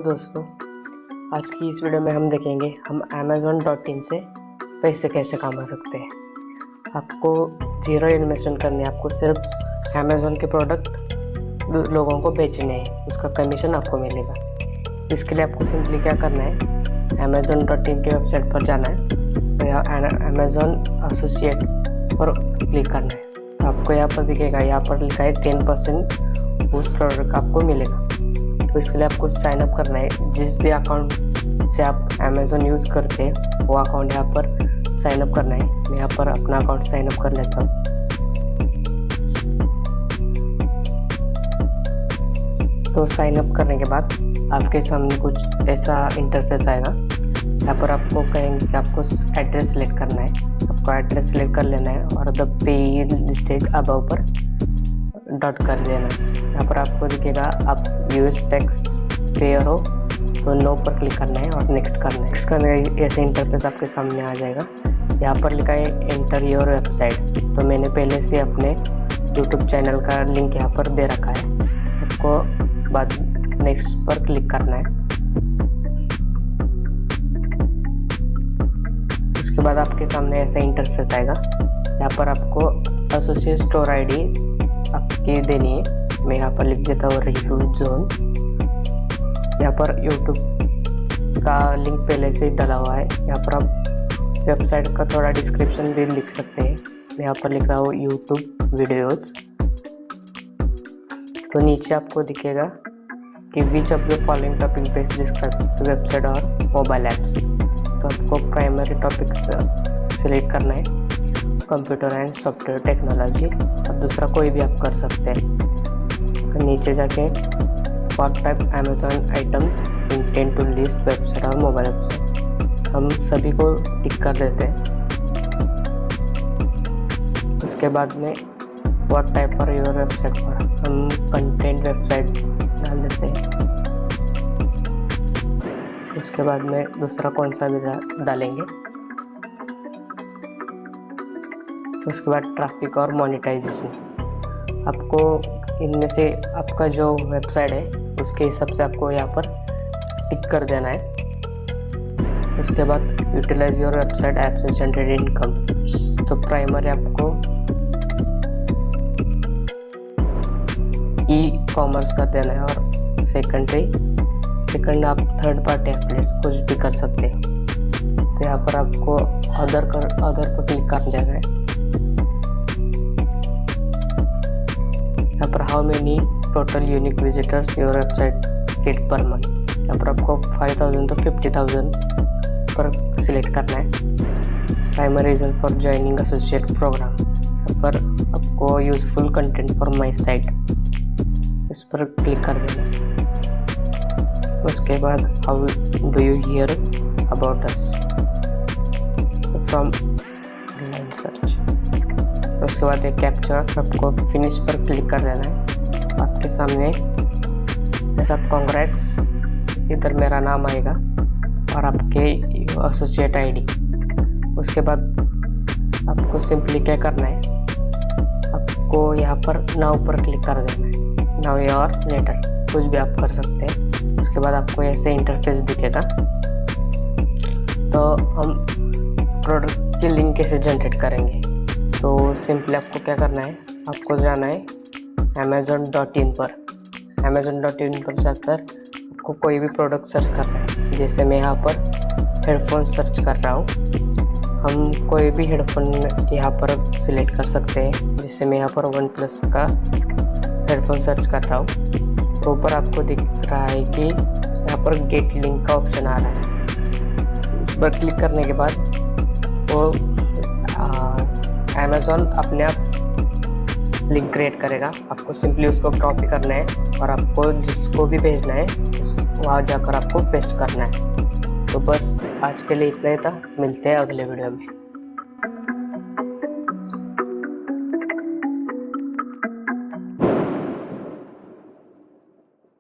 दोस्तों, आज की इस वीडियो में हम देखेंगे हम Amazon.in से पैसे कैसे कमा सकते हैं। आपको जीरो इन्वेस्टमेंट करनी है, आपको सिर्फ Amazon के प्रोडक्ट लोगों को बेचने हैं, उसका कमीशन आपको मिलेगा। इसके लिए आपको सिंपली क्या करना है, Amazon.in के वेबसाइट पर जाना है, तो यहाँ Amazon एसोसिएट पर क्लिक करना है। तो आपको यहाँ पर दिखेगा, यहाँ पर लिखा है 10% उस प्रोडक्ट का आपको मिलेगा। तो इसके लिए आपको साइन अप करना है। जिस भी अकाउंट से आप Amazon यूज़ करते हैं वो अकाउंट यहाँ पर साइन अप करना है। मैं यहाँ पर अपना अकाउंट साइन अप कर लेता हूँ। तो साइन अप करने के बाद आपके सामने कुछ ऐसा इंटरफेस आएगा। यहाँ पर आपको कहेंगे कि आपको एड्रेस सेलेक्ट करना है। आपको एड्रेस सेलेक्ट कर लेना है और द पे लिस्टेड अबव पर डॉट कर देना है। यहाँ पर आपको दिखेगा आप यूएस टैक्स पेयर हो तो नो पर क्लिक करना है और नेक्स्ट करना है। नेक्स्ट करने ऐसे इंटरफेस आपके सामने आ जाएगा। यहाँ पर लिखा है एंटर योर वेबसाइट। तो मैंने पहले से अपने यूट्यूब चैनल का लिंक यहाँ पर दे रखा है। आपको बाद नेक्स्ट पर क्लिक करना है। उसके बाद आपके सामने ऐसा इंटरफेस आएगा। यहाँ पर आपको एसोसिएट स्टोर आईडी आपकी देनी है। मैं यहाँ पर लिख देता हूँ रिव्यू जोन। यहाँ पर यूट्यूब का लिंक पहले से ही डाला हुआ है। यहाँ पर आप वेबसाइट का थोड़ा डिस्क्रिप्शन भी लिख सकते हैं। मैं यहाँ पर लिख रहा हूँ यूट्यूब वीडियोज़। तो नीचे आपको दिखेगा कि which of the following topic based describe website और मोबाइल ऐप्स। तो आपको प्राइमरी टॉपिक्स सिलेक्ट करना है, कंप्यूटर एंड सॉफ्टवेयर टेक्नोलॉजी, और दूसरा कोई भी आप कर सकते हैं। तो नीचे जाके what type Amazon items intend to list website और मोबाइल वेबसाइट, हम सभी को टिक कर देते हैं। उसके बाद में what type per your website पर हम कंटेंट वेबसाइट डाल देते हैं। उसके बाद में दूसरा कौन सा भी डालेंगे। उसके बाद ट्रैफिक और मोनेटाइजेशन, आपको इनमें से आपका जो वेबसाइट है उसके हिसाब से आपको यहाँ पर टिक कर देना है। उसके बाद यूटिलाइज योर वेबसाइट ऐप से जनरेट इनकम। तो प्राइमरी आपको ई-कॉमर्स कर देना है और सेकंड आप थर्ड पार्टी एप्लेट्स कुछ भी कर सकते हैं। तो यहाँ पर आपको अदर पर क्लिक कर देना है। यहाँ पर how many total unique visitors your website get per month. यहाँ पर आपको 5000 to 50,000 पर सिलेक्ट करना है। Primary reason for joining associate program, यहाँ पर आपको useful content for my site, इस पर क्लिक कर देना है। उसके बाद how do you hear about us from online search. उसके बाद एक कैप्चा, आपको फिनिश पर क्लिक कर देना है। आपके सामने ऐसा कांग्रेट्स, इधर मेरा नाम आएगा और आपके एसोसिएट आईडी। उसके बाद आपको सिंपली क्या करना है, आपको यहाँ पर नाउ पर क्लिक कर देना है। नाउ योर लेटर, कुछ भी आप कर सकते हैं। उसके बाद आपको ऐसे इंटरफेस दिखेगा। तो हम प्रोडक्ट की लिंक कैसे जनरेट करेंगे, तो सिंपली आपको क्या करना है, आपको जाना है Amazon.in पर। Amazon.in पर जाकर आपको कोई भी प्रोडक्ट सर्च करना है। जैसे मैं यहाँ पर हेडफोन सर्च कर रहा हूँ, हम कोई भी हेडफोन यहाँ पर सिलेक्ट कर सकते हैं। जैसे मैं यहाँ पर OnePlus का हेडफोन सर्च कर रहा हूँ, तो ऊपर आपको दिख रहा है कि यहाँ पर गेट लिंक का ऑप्शन आ रहा है। उस पर क्लिक करने के बाद वो Amazon अपने आप लिंक क्रिएट करेगा। आपको सिंपली उसको कॉपी करना है और आपको जिसको भी भेजना है वहाँ जाकर आपको पेस्ट करना है। तो बस आज के लिए इतना ही था, मिलते हैं अगले वीडियो में।